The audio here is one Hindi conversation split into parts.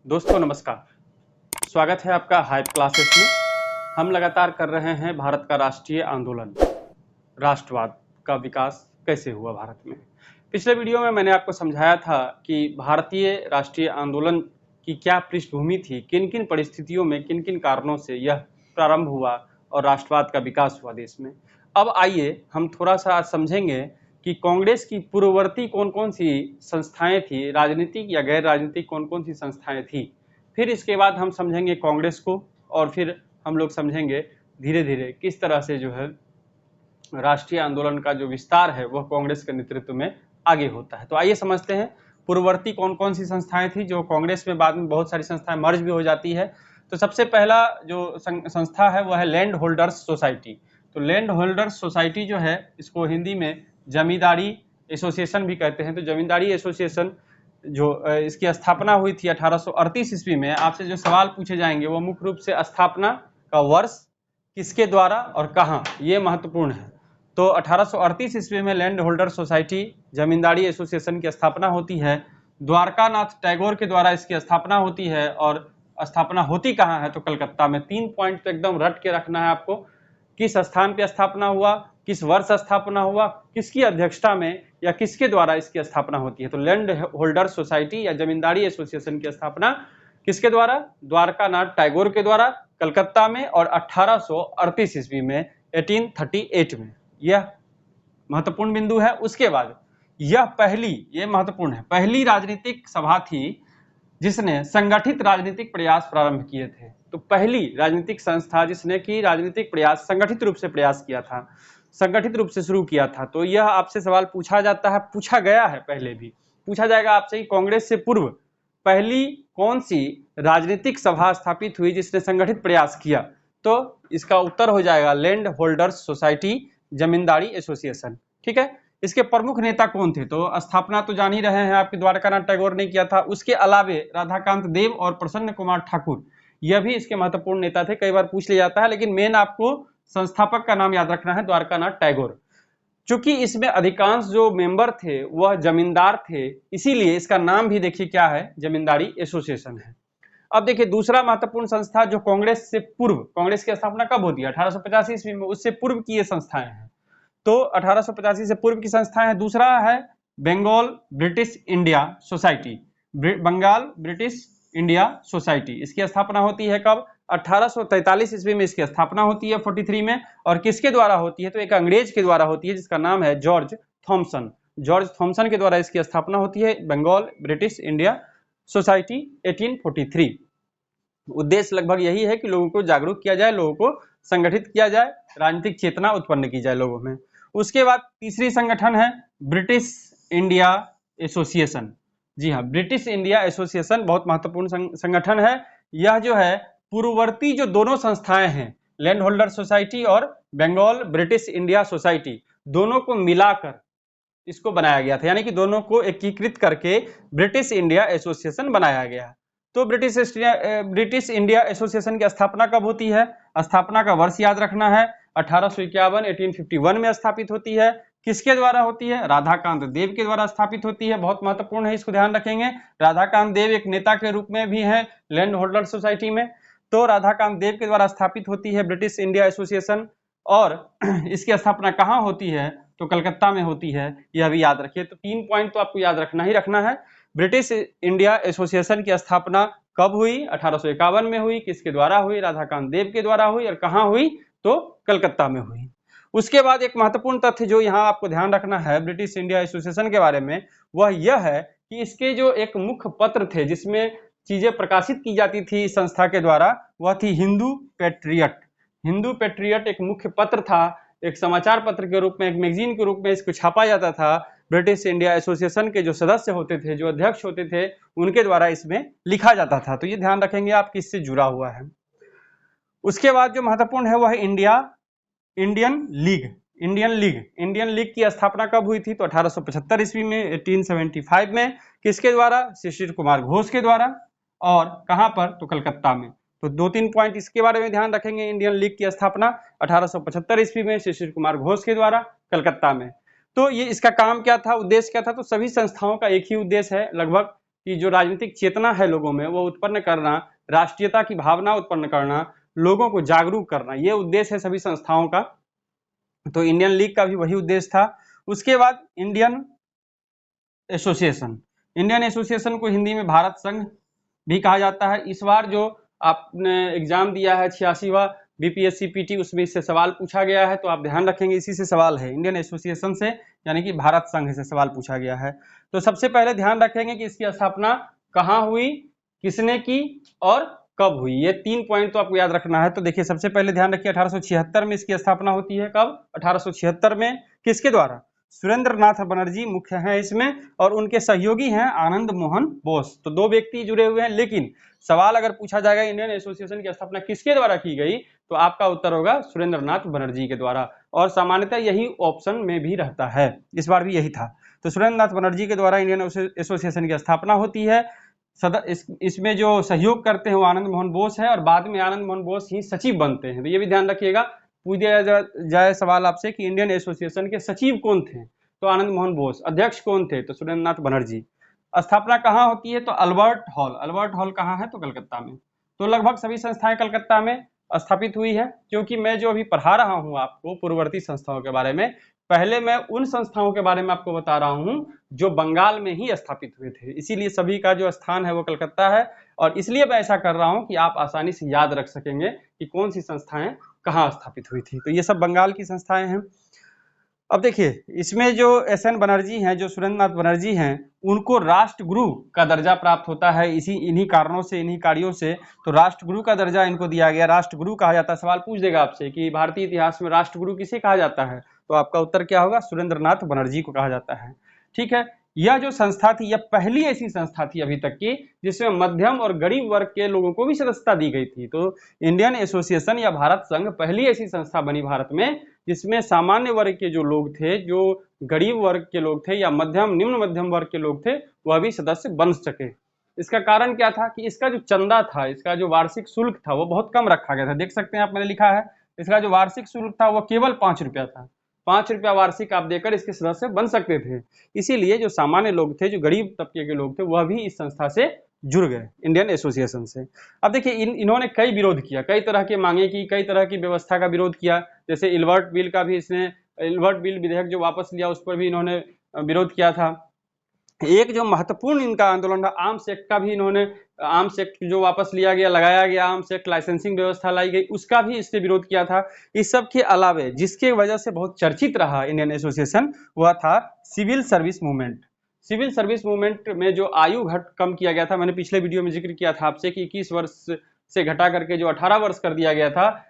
दोस्तों नमस्कार, स्वागत है आपका हाइप क्लासेस में। हम लगातार कर रहे हैं भारत का राष्ट्रीय आंदोलन, राष्ट्रवाद का विकास कैसे हुआ भारत में। पिछले वीडियो में मैंने आपको समझाया था कि भारतीय राष्ट्रीय आंदोलन की क्या पृष्ठभूमि थी, किन किन परिस्थितियों में किन किन कारणों से यह प्रारंभ हुआ और राष्ट्रवाद का विकास हुआ देश में। अब आइए हम थोड़ा सा समझेंगे कि कांग्रेस की पूर्ववर्ती कौन कौन सी संस्थाएं थी, राजनीतिक या गैर राजनीतिक कौन कौन सी संस्थाएं थी। फिर इसके बाद हम समझेंगे कांग्रेस को, और फिर हम लोग समझेंगे धीरे धीरे किस तरह से जो है राष्ट्रीय आंदोलन का जो विस्तार है वह कांग्रेस के नेतृत्व में आगे होता है। तो आइए समझते हैं पूर्ववर्ती कौन कौन सी संस्थाएं थी जो कांग्रेस में बाद में बहुत सारी संस्थाएं मर्ज भी हो जाती है। तो सबसे पहला जो संस्था है वह है लैंड होल्डर्स सोसाइटी। तो लैंड होल्डर्स सोसाइटी जो है, इसको हिंदी में जमींदारी एसोसिएशन भी कहते हैं। तो जमींदारी एसोसिएशन जो इसकी स्थापना हुई थी 1838 ईस्वी में। आपसे जो सवाल पूछे जाएंगे वो मुख्य रूप से स्थापना का वर्ष, किसके द्वारा और कहाँ, ये महत्वपूर्ण है। तो 1838 ईस्वी में लैंड होल्डर सोसाइटी जमींदारी एसोसिएशन की स्थापना होती है। द्वारकानाथ टैगोर के द्वारा इसकी स्थापना होती है। और स्थापना होती कहाँ है? तो कलकत्ता में। 3 पॉइंट तो एकदम रट के रखना है आपको। किस स्थान पे स्थापना हुआ, किस वर्ष स्थापना हुआ, किसकी अध्यक्षता में या किसके द्वारा इसकी स्थापना होती है। तो लैंड होल्डर सोसाइटी या जमींदारी एसोसिएशन की स्थापना किसके द्वारा? द्वारकानाथ टैगोर के द्वारा कलकत्ता में, और 1838 ईस्वी में, 1838 में। यह महत्वपूर्ण बिंदु है। उसके बाद यह महत्वपूर्ण है, पहली राजनीतिक सभा थी जिसने संगठित राजनीतिक प्रयास प्रारंभ किए थे। तो पहली राजनीतिक संस्था जिसने कि राजनीतिक प्रयास संगठित रूप से प्रयास किया था, संगठित रूप से शुरू किया था। तो यह आपसे सवाल पूछा जाता है, पूछा गया है, पहले भी पूछा जाएगा आपसे कि कांग्रेस से पूर्व पहली कौन सी राजनीतिक सभा स्थापित हुई जिसने संगठित प्रयास किया। तो इसका उत्तर हो जाएगा लैंड होल्डर्स सोसाइटी जमींदारी एसोसिएशन। ठीक है। इसके प्रमुख नेता कौन थे? तो स्थापना तो जान ही रहे हैं आपके, द्वारकानाथ टैगोर ने किया था। उसके अलावे राधाकांत देव और प्रसन्न कुमार ठाकुर, यह भी इसके महत्वपूर्ण नेता थे। कई बार पूछ लिया जाता है, लेकिन मेन आपको संस्थापक का नाम याद रखना है, द्वारकानाथ टैगोर। चूंकि इसमें अधिकांश जो मेंबर थे वह जमींदार थे, इसीलिए इसका नाम भी देखिए क्या है, जमींदारी एसोसिएशन है। अब देखिए दूसरा महत्वपूर्ण संस्था जो कांग्रेस से पूर्व, कांग्रेस की स्थापना कब होती है? 1885 ईस्वी में। उससे पूर्व की ये संस्थाएं हैं। तो 1885 से पूर्व की संस्थाएं हैं। दूसरा है Bengal British India Society. Bengal British India Society, इसकी स्थापना होती है कब? 1843 ईस्वी में इसकी स्थापना होती है, 43 में। और किसके द्वारा होती है? तो एक अंग्रेज के द्वारा होती है जिसका नाम है जॉर्ज थॉमसन। जॉर्ज थॉमसन के द्वारा इसकी स्थापना होती है, बंगाल ब्रिटिश इंडिया सोसाइटी, 1843। उद्देश्य लगभग यही है कि लोगों को जागरूक किया जाए, लोगों को संगठित किया जाए, राजनीतिक चेतना उत्पन्न की जाए लोगों में। उसके बाद तीसरी संगठन है ब्रिटिश इंडिया एसोसिएशन। जी हाँ, ब्रिटिश इंडिया एसोसिएशन बहुत महत्वपूर्ण संगठन है। यह जो है पूर्ववर्ती जो दोनों संस्थाएं हैं, लैंड होल्डर सोसाइटी और बंगाल ब्रिटिश इंडिया सोसाइटी, दोनों को मिलाकर इसको बनाया गया था, यानी कि दोनों को एकीकृत करके ब्रिटिश इंडिया एसोसिएशन बनाया गया। तो ब्रिटिश इंडिया एसोसिएशन की स्थापना कब होती है? स्थापना का वर्ष याद रखना है, 1851 1851 में स्थापित होती है। किसके द्वारा होती है? राधाकांत देव के द्वारा स्थापित होती है। बहुत महत्वपूर्ण है, इसको ध्यान रखेंगे। राधाकांत देव एक नेता के रूप में भी है लैंड होल्डर सोसाइटी में। तो राधाकांत देव के द्वारा स्थापित होती है ब्रिटिश इंडिया एसोसिएशन। और इसकी स्थापना कहाँ होती है? तो कलकत्ता में होती है, यह भी याद रखिए। तो 3 पॉइंट तो आपको याद रखना ही रखना है। ब्रिटिश इंडिया एसोसिएशन की स्थापना कब हुई? 1851 में हुई। किसके द्वारा हुई? राधाकांत देव के द्वारा हुई। और कहाँ हुई? तो कलकत्ता में हुई। उसके बाद एक महत्वपूर्ण तथ्य जो यहाँ आपको ध्यान रखना है ब्रिटिश इंडिया एसोसिएशन के बारे में, वह यह है कि इसके जो एक मुख्य पत्र थे जिसमें चीजें प्रकाशित की जाती थी संस्था के द्वारा, वह थी हिंदू पैट्रियट। हिंदू पैट्रियट एक मुख्य पत्र था, एक समाचार पत्र के रूप में, एक मैगजीन के रूप में इसको छापा जाता था। ब्रिटिश इंडिया एसोसिएशन के जो सदस्य होते थे, जो अध्यक्ष होते थे, उनके द्वारा इसमें लिखा जाता था। तो ये ध्यान रखेंगे आप किससे जुड़ा हुआ है। उसके बाद जो महत्वपूर्ण है वह इंडियन लीग की स्थापना कब हुई थी? तो 1875 ईस्वी में, 1875 में। किसके द्वारा? शिशिर कुमार घोष के द्वारा। और कहां पर? तो कलकत्ता में। तो 2-3 पॉइंट इसके बारे में ध्यान रखेंगे। इंडियन लीग की स्थापना 1875 ईस्वी में शिशिर कुमार घोष के द्वारा, कलकत्ता में। तो ये इसका काम क्या था, उद्देश्य क्या था? तो सभी संस्थाओं का एक ही उद्देश्य है लगभग, कि जो राजनीतिक चेतना है लोगों में वो उत्पन्न करना, राष्ट्रीयता की भावना उत्पन्न करना, लोगों को जागरूक करना, ये उद्देश्य है सभी संस्थाओं का। तो इंडियन लीग का भी वही उद्देश्य था। उसके बाद इंडियन एसोसिएशन, इंडियन एसोसिएशन को हिंदी में भारत संघ भी कहा जाता है। इस बार जो आपने एग्जाम दिया है 86वां बीपीएससी पीटी, उसमें इससे सवाल पूछा गया है, तो आप ध्यान रखेंगे इसी से सवाल है, इंडियन एसोसिएशन से, यानी कि भारत संघ से सवाल पूछा गया है। तो सबसे पहले ध्यान रखेंगे कि इसकी स्थापना कहाँ हुई, किसने की और कब हुई, ये 3 पॉइंट तो आपको याद रखना है। तो देखिए सबसे पहले ध्यान रखिए 1876 में इसकी स्थापना होती है। कब? 1876 में। किसके द्वारा? सुरेंद्र नाथ बनर्जी मुख्य हैं इसमें, और उनके सहयोगी हैं आनंद मोहन बोस। तो 2 व्यक्ति जुड़े हुए हैं, लेकिन सवाल अगर पूछा जाएगा इंडियन एसोसिएशन की स्थापना किसके द्वारा की गई, तो आपका उत्तर होगा सुरेंद्र नाथ बनर्जी के द्वारा, और सामान्यतः यही ऑप्शन में भी रहता है, इस बार भी यही था। तो सुरेंद्र नाथ बनर्जी के द्वारा इंडियन एसोसिएशन की स्थापना होती है। इसमें जो सहयोग करते हैं वो आनंद मोहन बोस है, और बाद में आनंद मोहन बोस ही सचिव बनते हैं। तो ये भी ध्यान रखिएगा, पूछ दिया जाए सवाल आपसे कि इंडियन एसोसिएशन के सचिव कौन थे, तो आनंद मोहन बोस। अध्यक्ष कौन थे, तो सुरेंद्र नाथ बनर्जी। स्थापना कहाँ होती है, तो अल्बर्ट हॉल। अल्बर्ट हॉल कहाँ है, तो कलकत्ता में। तो लगभग सभी संस्थाएं कलकत्ता में स्थापित हुई है। क्योंकि मैं जो अभी पढ़ा रहा हूँ आपको पूर्ववर्ती संस्थाओं के बारे में, पहले मैं उन संस्थाओं के बारे में आपको बता रहा हूँ जो बंगाल में ही स्थापित हुए थे, इसीलिए सभी का जो स्थान है वो कलकत्ता है। और इसलिए मैं ऐसा कर रहा हूँ कि आप आसानी से याद रख सकेंगे कि कौन सी संस्थाएं कहाँ स्थापित हुई थी। तो ये सब बंगाल की संस्थाएं हैं। अब देखिए इसमें जो एस.एन. बनर्जी हैं, जो सुरेंद्र नाथ बनर्जी हैं, उनको राष्ट्रगुरु का दर्जा प्राप्त होता है इन्हीं कारणों से, इन्हीं कार्यों से। तो राष्ट्रगुरु का दर्जा इनको दिया गया, राष्ट्रगुरु कहा जाता है। सवाल पूछ देगा आपसे कि भारतीय इतिहास में राष्ट्रगुरु किसे कहा जाता है, तो आपका उत्तर क्या होगा, सुरेंद्र नाथ बनर्जी को कहा जाता है। ठीक है, यह जो संस्था थी, यह पहली ऐसी संस्था थी अभी तक की जिसमें मध्यम और गरीब वर्ग के लोगों को भी सदस्यता दी गई थी। तो इंडियन एसोसिएशन या भारत संघ पहली ऐसी संस्था बनी भारत में जिसमें सामान्य वर्ग के जो लोग थे, जो गरीब वर्ग के लोग थे या मध्यम निम्न मध्यम वर्ग के लोग थे, वह भी सदस्य बन सके। इसका कारण क्या था कि इसका जो चंदा था, इसका जो वार्षिक शुल्क था, वो बहुत कम रखा गया था। देख सकते हैं आप, मैंने लिखा है, इसका जो वार्षिक शुल्क था वो केवल 5 रुपया था। 5 रुपया वार्षिक आप देकर इसके सदस्य बन सकते थे। इसीलिए जो सामान्य लोग थे, जो गरीब तबके के लोग थे, वह भी इस संस्था से जुड़ गए, इंडियन एसोसिएशन से। अब देखिए इन्होंने कई विरोध किया, कई तरह की मांगे की, कई तरह की व्यवस्था का विरोध किया। जैसे इल्बर्ट बिल का भी, इसने इल्बर्ट बिल विधेयक जो वापस लिया, उस पर भी इन्होंने विरोध किया था। एक जो महत्वपूर्ण इनका आंदोलन था, आर्म्स एक्ट का भी इन्होंने, आर्म्स एक्ट जो वापस लिया गया, लगाया गया आर्म्स एक्ट, लाइसेंसिंग व्यवस्था लाई गई, उसका भी इससे विरोध किया था। इस सब के अलावे जिसके वजह से बहुत चर्चित रहा इंडियन एसोसिएशन, वह था civil service movement. Civil service movement में जो आयु घट कम किया गया था, मैंने पिछले वीडियो में जिक्र किया था आपसे कि 21 वर्ष से घटा करके जो 18 वर्ष कर दिया गया था,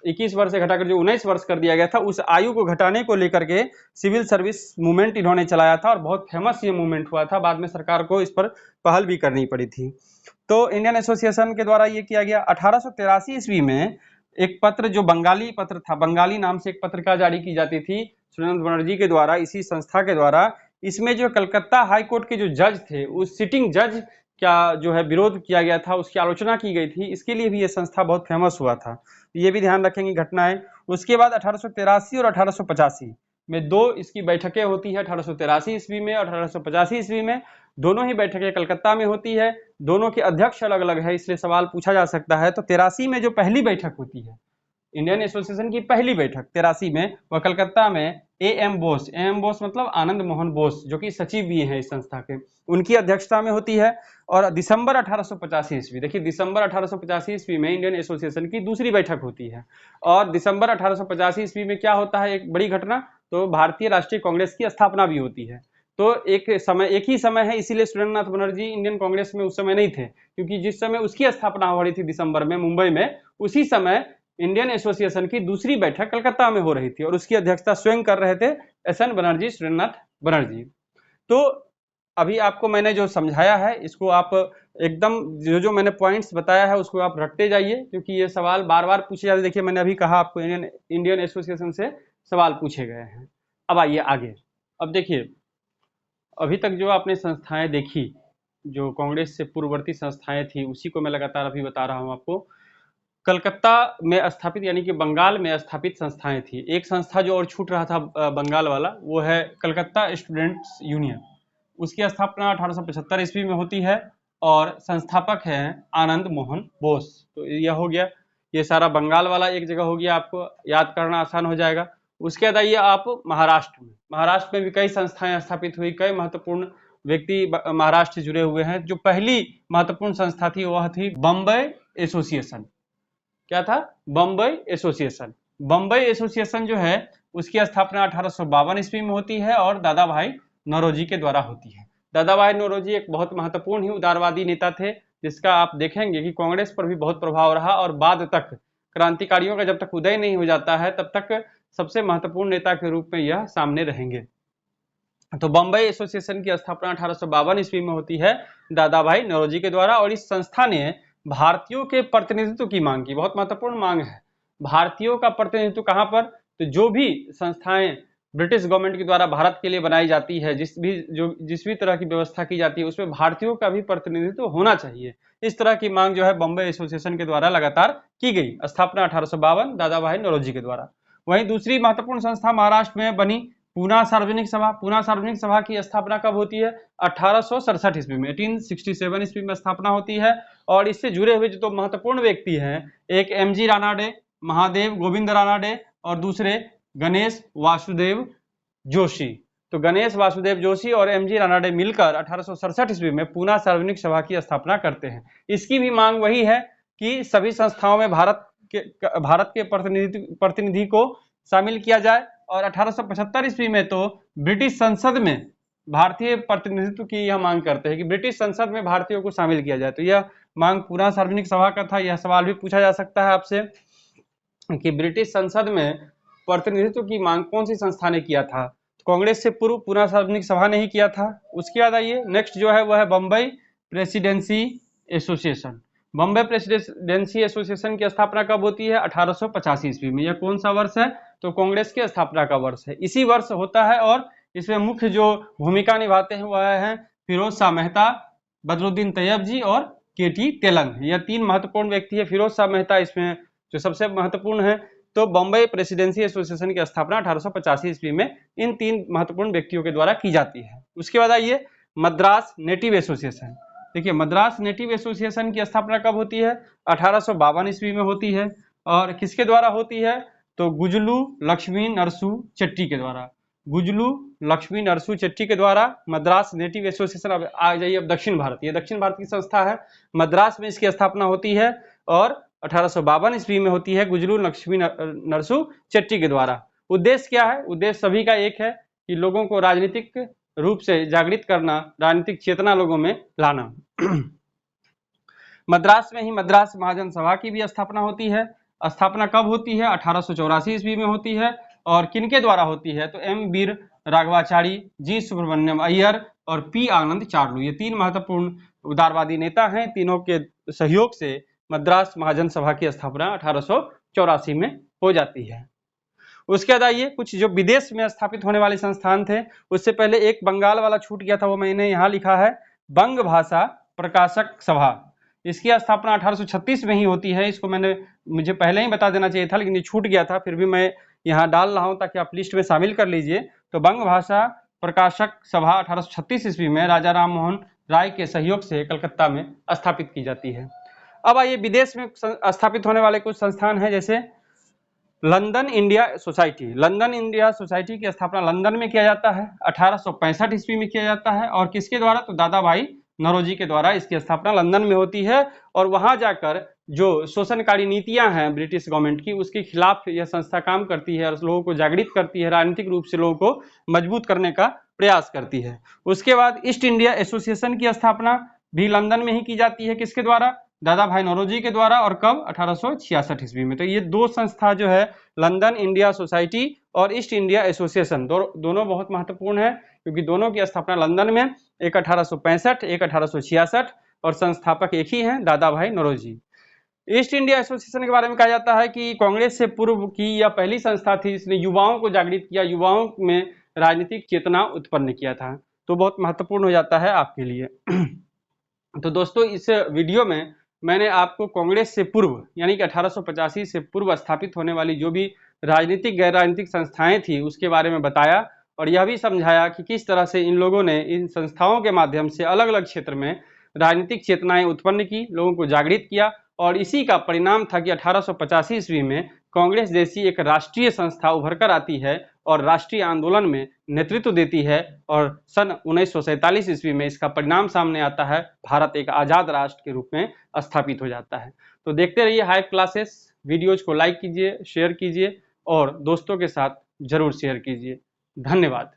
21 वर्ष से घटाकर जो 19 वर्ष कर दिया गया था, उस आयु को घटाने को लेकर के सिविल सर्विस मूवमेंट इन्होंने चलाया था, और बहुत फेमस ये मूवमेंट हुआ था। बाद में सरकार को इस पर पहल भी करनी पड़ी थी। तो इंडियन एसोसिएशन के द्वारा ये किया गया। 1883 ईस्वी में एक पत्र, जो बंगाली पत्र था, बंगाली नाम से एक पत्रिका जारी की जाती थी सुरेंद्र बनर्जी के द्वारा, इसी संस्था के द्वारा। इसमें जो कलकत्ता हाई कोर्ट के जो जज थे, उस सिटिंग जज का जो है विरोध किया गया था, उसकी आलोचना की गई थी। इसके लिए भी ये संस्था बहुत फेमस हुआ था, ये भी ध्यान रखेंगे घटनाएं। उसके बाद 1883 और 1885 में 2 इसकी बैठकें होती है, 1883 ईस्वी में और 1885 ईस्वी में। दोनों ही बैठकें कलकत्ता में होती है, दोनों के अध्यक्ष अलग अलग है, इसलिए सवाल पूछा जा सकता है। तो 83 में जो पहली बैठक होती है, इंडियन एसोसिएशन की पहली बैठक 83 में, वह कलकत्ता में ए.एम. बोस, ए.एम. बोस मतलब आनंद मोहन बोस, जो कि सचिव भी हैं इस संस्था के, उनकी अध्यक्षता में होती है। और दिसंबर 1885 ईस्वी, देखिए दिसंबर 1885 ईस्वी में इंडियन एसोसिएशन की दूसरी बैठक होती है। और दिसंबर 1885 ईस्वी में क्या होता है, एक बड़ी घटना, तो भारतीय राष्ट्रीय कांग्रेस की स्थापना भी होती है। तो एक ही समय है, इसीलिए सुरेंद्र नाथ बनर्जी इंडियन कांग्रेस में उस समय नहीं थे, क्योंकि जिस समय उसकी स्थापना हो रही थी दिसंबर में मुंबई में, उसी समय इंडियन एसोसिएशन की दूसरी बैठक कलकत्ता में हो रही थी, और उसकी अध्यक्षता स्वयं कर रहे थे एस.एन. बनर्जी, सुरेंद्र नाथ बनर्जी। तो अभी आपको मैंने जो समझाया है, इसको आप एकदम जो मैंने पॉइंट्स बताया है उसको आप रखते जाइए, क्योंकि ये सवाल बार बार पूछे जाते। देखिए मैंने अभी कहा आपको इंडियन एसोसिएशन से सवाल पूछे गए हैं। अब आइए आगे। अब देखिए अभी तक जो आपने संस्थाएं देखी, जो कांग्रेस से पूर्ववर्ती संस्थाएं थी, उसी को मैं लगातार अभी बता रहा हूं आपको। कलकत्ता में स्थापित, यानी कि बंगाल में स्थापित संस्थाएं थी। एक संस्था जो और छूट रहा था बंगाल वाला, वो है कलकत्ता स्टूडेंट्स यूनियन। उसकी स्थापना 1875 ईस्वी में होती है और संस्थापक हैं आनंद मोहन बोस। तो यह हो गया, ये सारा बंगाल वाला एक जगह हो गया, आपको याद करना आसान हो जाएगा। उसके बाद आइए आप महाराष्ट्र में भी कई संस्थाएं स्थापित हुई, कई महत्वपूर्ण व्यक्ति महाराष्ट्र से जुड़े हुए हैं। जो पहली महत्वपूर्ण संस्था थी वह थी बम्बई एसोसिएशन। क्या था? बम्बई एसोसिएशन। बम्बई एसोसिएशन जो है उसकी स्थापना 1852 ईस्वी में होती है और दादा भाई नौरोजी के द्वारा होती है। दादा भाई नौरोजी एक बहुत महत्वपूर्ण ही उदारवादी नेता थे, जिसका आप देखेंगे कि कांग्रेस पर भी बहुत प्रभाव रहा और बाद तक क्रांतिकारियों का जब तक उदय नहीं हो जाता है तब तक सबसे महत्वपूर्ण नेता के रूप में यह सामने रहेंगे। तो बम्बई एसोसिएशन की स्थापना 1852 ईस्वी में होती है दादा भाई नौरोजी के द्वारा और इस संस्था ने भारतीयों के प्रतिनिधित्व की मांग की। बहुत महत्वपूर्ण मांग है, भारतीयों का प्रतिनिधित्व कहां पर? तो जो भी संस्थाएं ब्रिटिश गवर्नमेंट के द्वारा भारत के लिए बनाई जाती है, जिस भी तरह की व्यवस्था की जाती है उसमें भारतीयों का भी प्रतिनिधित्व होना चाहिए। इस तरह की मांग जो है बम्बई एसोसिएशन के द्वारा लगातार की गई। स्थापना 1852 दादा भाई नौरोजी के द्वारा। वहीं दूसरी महत्वपूर्ण संस्था महाराष्ट्र में बनी पूना सार्वजनिक सभा। पूना सार्वजनिक सभा की स्थापना कब होती है? 1867 ईस्वी में, 1867 ईस्वी में स्थापना होती है और इससे जुड़े हुए जो महत्वपूर्ण व्यक्ति हैं, एक एमजी रानाडे, महादेव गोविंद रानाडे और दूसरे गणेश वासुदेव जोशी। तो गणेश वासुदेव जोशी और एमजी रानाडे मिलकर 1867 ईस्वी में पूना सार्वजनिक सभा की स्थापना करते हैं। इसकी भी मांग वही है कि सभी संस्थाओं में भारत के प्रतिनिधि को शामिल किया जाए और 1875 ईस्वी में तो ब्रिटिश संसद में भारतीय प्रतिनिधित्व की यह मांग करते हैं कि ब्रिटिश संसद में भारतीयों को शामिल किया जाए। तो यह मांग पूना सार्वजनिक सभा का था। यह सवाल भी पूछा जा सकता है आपसे कि ब्रिटिश संसद में प्रतिनिधित्व की मांग कौन सी संस्था ने किया था? तो कांग्रेस से पूर्व पूना सार्वजनिक सभा ने ही किया था। उसके बाद आइए नेक्स्ट जो है वह है Bombay presidency association. Bombay presidency association की स्थापना कब होती है? 1885 ईस्वी में। यह कौन सा वर्ष है? तो कांग्रेस की स्थापना का वर्ष है, इसी वर्ष होता है और इसमें मुख्य जो भूमिका निभाते हैं वह है फिरोज शाह मेहता, बदरुद्दीन तैयब जी और केटी तेलंग। यह तीन महत्वपूर्ण व्यक्ति है। फिरोज शाह मेहता इसमें जो सबसे महत्वपूर्ण है। तो बम्बई प्रेसिडेंसी एसोसिएशन की स्थापना 1885 ईस्वी में इन तीन महत्वपूर्ण व्यक्तियों के द्वारा की जाती है। उसके बाद आइए मद्रास नेटिव एसोसिएशन। देखिए मद्रास नेटिव एसोसिएशन की स्थापना कब होती है? 1852 ईस्वी में होती है और किसके द्वारा होती है? तो गुजलू लक्ष्मी नरसू चेट्टी के द्वारा। गुजलू लक्ष्मी नरसू चेट्टी के द्वारा मद्रास नेटिव एसोसिएशन। अब आ जाइए अब दक्षिण भारत। ये दक्षिण भारत की संस्था है, मद्रास में इसकी स्थापना होती है और 1852 ईस्वी में होती है गुजलू लक्ष्मी नरसू चेट्टी के द्वारा। उद्देश्य क्या है? उद्देश्य सभी का एक है कि लोगों को राजनीतिक रूप से जागृत करना, राजनीतिक चेतना लोगों में लाना। मद्रास में ही मद्रास महाजन सभा की भी स्थापना होती है। स्थापना कब होती है? 1884 ईस्वी में होती है और किनके द्वारा होती है? तो एम वीर राघवाचारी, जी सुब्रमण्यम अय्यर और पी आनंद चार्लू। ये तीन महत्वपूर्ण उदारवादी नेता हैं। तीनों के सहयोग से मद्रास महाजन सभा की स्थापना 1884 में हो जाती है। उसके बाद आइए कुछ जो विदेश में स्थापित होने वाले संस्थान थे। उससे पहले एक बंगाल वाला छूट गया था, वो मैंने यहाँ लिखा है, बंग भाषा प्रकाशक सभा। इसकी स्थापना 1836 में ही होती है। इसको मुझे पहले ही बता देना चाहिए था लेकिन ये छूट गया था, फिर भी मैं यहाँ डाल रहा हूँ ताकि आप लिस्ट में शामिल कर लीजिए। तो बंग भाषा प्रकाशक सभा 1836 ईस्वी में राजा राम मोहन राय के सहयोग से कलकत्ता में स्थापित की जाती है। अब आइए विदेश में स्थापित होने वाले कुछ संस्थान हैं, जैसे London India society. London India society की स्थापना लंदन में किया जाता है, 1865 ईस्वी में किया जाता है और किसके द्वारा? तो दादा भाई नौरोजी के द्वारा इसकी स्थापना लंदन में होती है और वहां जाकर जो शोषणकारी नीतियां हैं ब्रिटिश गवर्नमेंट की, उसके खिलाफ यह संस्था काम करती है और लोगों को जागृत करती है, राजनीतिक रूप से लोगों को मजबूत करने का प्रयास करती है। उसके बाद ईस्ट इंडिया एसोसिएशन की स्थापना भी लंदन में ही की जाती है। किसके द्वारा? दादा भाई नौरोजी के द्वारा और कब? 1866 ईस्वी में। तो ये दो संस्था जो है, लंदन इंडिया सोसाइटी और ईस्ट इंडिया एसोसिएशन, दोनों बहुत महत्वपूर्ण है क्योंकि दोनों की स्थापना लंदन में, एक 1865 एक 1866 और संस्थापक एक ही हैं, दादा भाई नौरोजी। ईस्ट इंडिया एसोसिएशन के बारे में कहा जाता है कि कांग्रेस से पूर्व की यह पहली संस्था थी जिसने युवाओं को जागृत किया, युवाओं में राजनीतिक चेतना उत्पन्न किया था। तो बहुत महत्वपूर्ण हो जाता है आपके लिए। तो दोस्तों इस वीडियो में मैंने आपको कांग्रेस से पूर्व यानी कि 1885 से पूर्व स्थापित होने वाली जो भी राजनीतिक गैर राजनीतिक संस्थाएं थी उसके बारे में बताया और यह भी समझाया कि किस तरह से इन लोगों ने इन संस्थाओं के माध्यम से अलग अलग क्षेत्र में राजनीतिक चेतनाएं उत्पन्न की, लोगों को जागृत किया और इसी का परिणाम था कि 1885 ईस्वी में कांग्रेस जैसी एक राष्ट्रीय संस्था उभर कर आती है और राष्ट्रीय आंदोलन में नेतृत्व देती है और सन 1947 ईस्वी में इसका परिणाम सामने आता है, भारत एक आज़ाद राष्ट्र के रूप में स्थापित हो जाता है। तो देखते रहिए हाइप क्लासेस, वीडियोज को लाइक कीजिए, शेयर कीजिए और दोस्तों के साथ जरूर शेयर कीजिए। धन्यवाद।